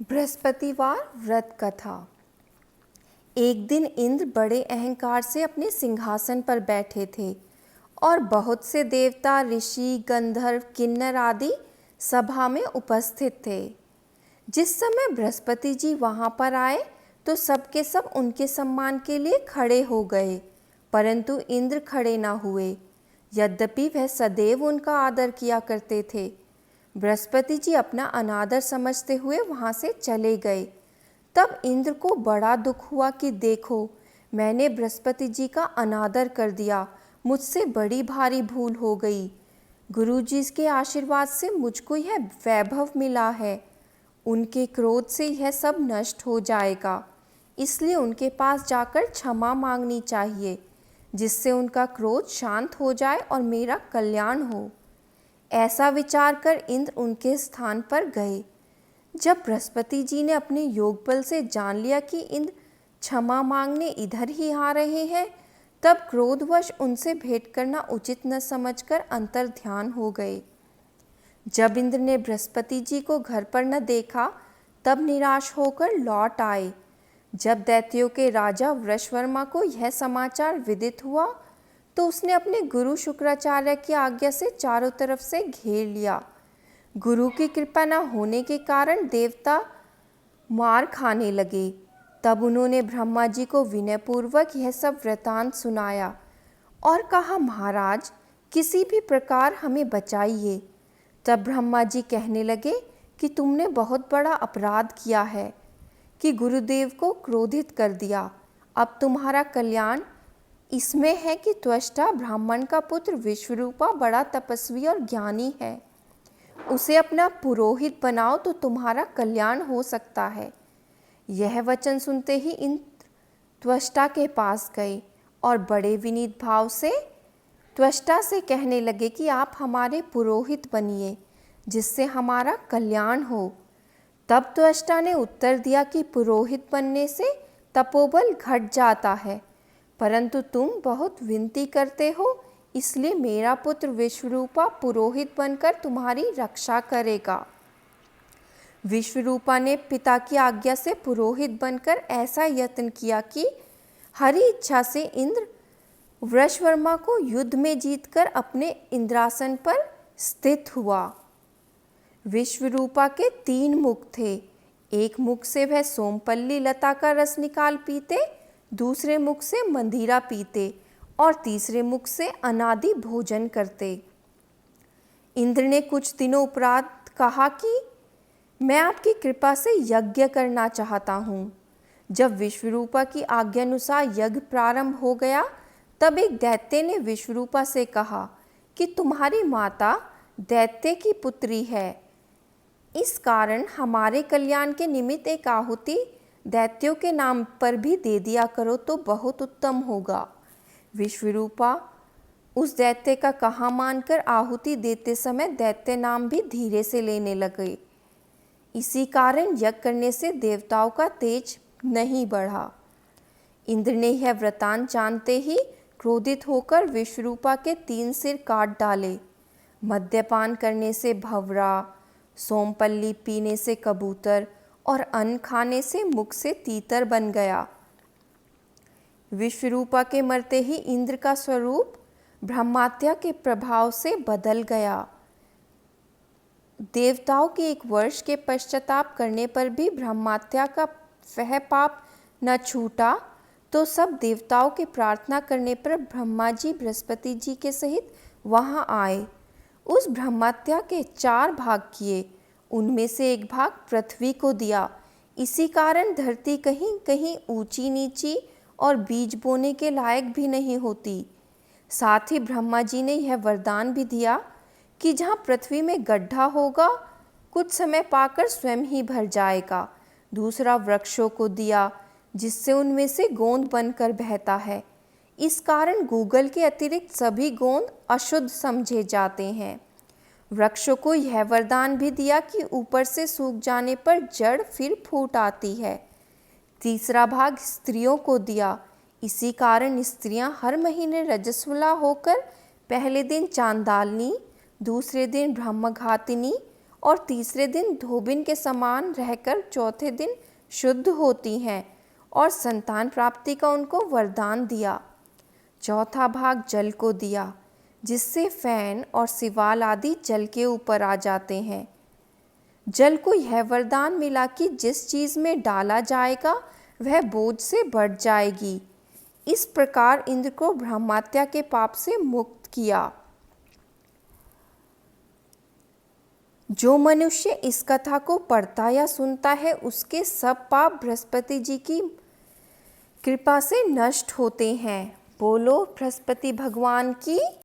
बृहस्पतिवार व्रत कथा। एक दिन इंद्र बड़े अहंकार से अपने सिंहासन पर बैठे थे और बहुत से देवता, ऋषि, गंधर्व, किन्नर आदि सभा में उपस्थित थे। जिस समय बृहस्पति जी वहाँ पर आए तो सबके सब उनके सम्मान के लिए खड़े हो गए, परंतु इंद्र खड़े न हुए, यद्यपि वह सदैव उनका आदर किया करते थे। बृहस्पति जी अपना अनादर समझते हुए वहाँ से चले गए। तब इंद्र को बड़ा दुख हुआ कि देखो, मैंने बृहस्पति जी का अनादर कर दिया, मुझसे बड़ी भारी भूल हो गई। गुरु जी के आशीर्वाद से मुझको यह वैभव मिला है, उनके क्रोध से यह सब नष्ट हो जाएगा, इसलिए उनके पास जाकर क्षमा मांगनी चाहिए, जिससे उनका क्रोध शांत हो जाए और मेरा कल्याण हो। ऐसा विचार कर इंद्र उनके स्थान पर गए। जब बृहस्पति जी ने अपने योग बल से जान लिया कि इंद्र क्षमा मांगने इधर ही आ रहे हैं, तब क्रोधवश उनसे भेंट करना उचित न समझकर अंतर ध्यान हो गए। जब इंद्र ने बृहस्पति जी को घर पर न देखा, तब निराश होकर लौट आए। जब दैत्यों के राजा वृषवर्मा को यह समाचार विदित हुआ, तो उसने अपने गुरु शुक्राचार्य की आज्ञा से चारों तरफ से घेर लिया। गुरु की कृपा न होने के कारण देवता मार खाने लगे। तब उन्होंने ब्रह्मा जी को विनयपूर्वक यह सब वृतांत सुनाया और कहा, महाराज, किसी भी प्रकार हमें बचाइए। तब ब्रह्मा जी कहने लगे कि तुमने बहुत बड़ा अपराध किया है कि गुरुदेव को क्रोधित कर दिया। अब तुम्हारा कल्याण इसमें है कि त्वष्टा ब्राह्मण का पुत्र विश्वरूपा बड़ा तपस्वी और ज्ञानी है, उसे अपना पुरोहित बनाओ तो तुम्हारा कल्याण हो सकता है। यह वचन सुनते ही इंद्र त्वष्टा के पास गए और बड़े विनीत भाव से त्वष्टा से कहने लगे कि आप हमारे पुरोहित बनिए, जिससे हमारा कल्याण हो। तब त्वष्टा ने उत्तर दिया कि पुरोहित बनने से तपोबल घट जाता है, परंतु तुम बहुत विनती करते हो, इसलिए मेरा पुत्र विश्वरूपा पुरोहित बनकर तुम्हारी रक्षा करेगा। विश्वरूपा ने पिता की आज्ञा से पुरोहित बनकर ऐसा यत्न किया कि हरि इच्छा से इंद्र वृषवर्मा को युद्ध में जीतकर अपने इंद्रासन पर स्थित हुआ। विश्वरूपा के 3 मुख थे। एक मुख से वह सोमपल्ली लता का रस निकाल पीते, दूसरे मुख से मंदिरा पीते और तीसरे मुख से अनादि भोजन करते। इंद्र ने कुछ दिनों उपरांत कहा कि मैं आपकी कृपा से यज्ञ करना चाहता हूँ। जब विश्वरूपा की आज्ञानुसार यज्ञ प्रारंभ हो गया, तब एक दैत्य ने विश्वरूपा से कहा कि तुम्हारी माता दैत्य की पुत्री है, इस कारण हमारे कल्याण के निमित्त एक आहुति दैत्यों के नाम पर भी दे दिया करो तो बहुत उत्तम होगा। विश्वरूपा उस दैत्य का कहा मानकर आहुति देते समय दैत्य नाम भी धीरे से लेने लगे। इसी कारण यज्ञ करने से देवताओं का तेज नहीं बढ़ा। इंद्र ने यह वृतांत जानते ही क्रोधित होकर विश्वरूपा के 3 सिर काट डाले। मद्यपान करने से भंवरा, सोमपल्ली पीने से कबूतर और अन्न खाने से मुख से तीतर बन गया। विश्वरूपा के मरते ही इंद्र का स्वरूप ब्रह्मात्या के प्रभाव से बदल गया। देवताओं के 1 वर्ष के पश्चाताप करने पर भी ब्रह्मात्या का वह पाप न छूटा, तो सब देवताओं के प्रार्थना करने पर ब्रह्मा जी बृहस्पति जी के सहित वहाँ आए। उस ब्रह्मात्या के 4 भाग किए, उनमें से एक भाग पृथ्वी को दिया। इसी कारण धरती कहीं कहीं ऊंची नीची और बीज बोने के लायक भी नहीं होती। साथ ही ब्रह्मा जी ने यह वरदान भी दिया कि जहाँ पृथ्वी में गड्ढा होगा, कुछ समय पाकर स्वयं ही भर जाएगा। दूसरा वृक्षों को दिया, जिससे उनमें से गोंद बनकर बहता है। इस कारण गूगल के अतिरिक्त सभी गोंद अशुद्ध समझे जाते हैं। वृक्षों को यह वरदान भी दिया कि ऊपर से सूख जाने पर जड़ फिर फूट आती है। तीसरा भाग स्त्रियों को दिया। इसी कारण स्त्रियां हर महीने रजस्वला होकर पहले दिन चांडालिनी, दूसरे दिन ब्रह्मघातिनी और तीसरे दिन धोबिन के समान रहकर चौथे दिन शुद्ध होती हैं और संतान प्राप्ति का उनको वरदान दिया। चौथा भाग जल को दिया, जिससे फैन और सिवाल आदि जल के ऊपर आ जाते हैं। जल को यह वरदान मिला कि जिस चीज़ में डाला जाएगा वह बोझ से बढ़ जाएगी। इस प्रकार इंद्र को ब्रह्महत्या के पाप से मुक्त किया। जो मनुष्य इस कथा को पढ़ता या सुनता है उसके सब पाप बृहस्पति जी की कृपा से नष्ट होते हैं। बोलो बृहस्पति भगवान की।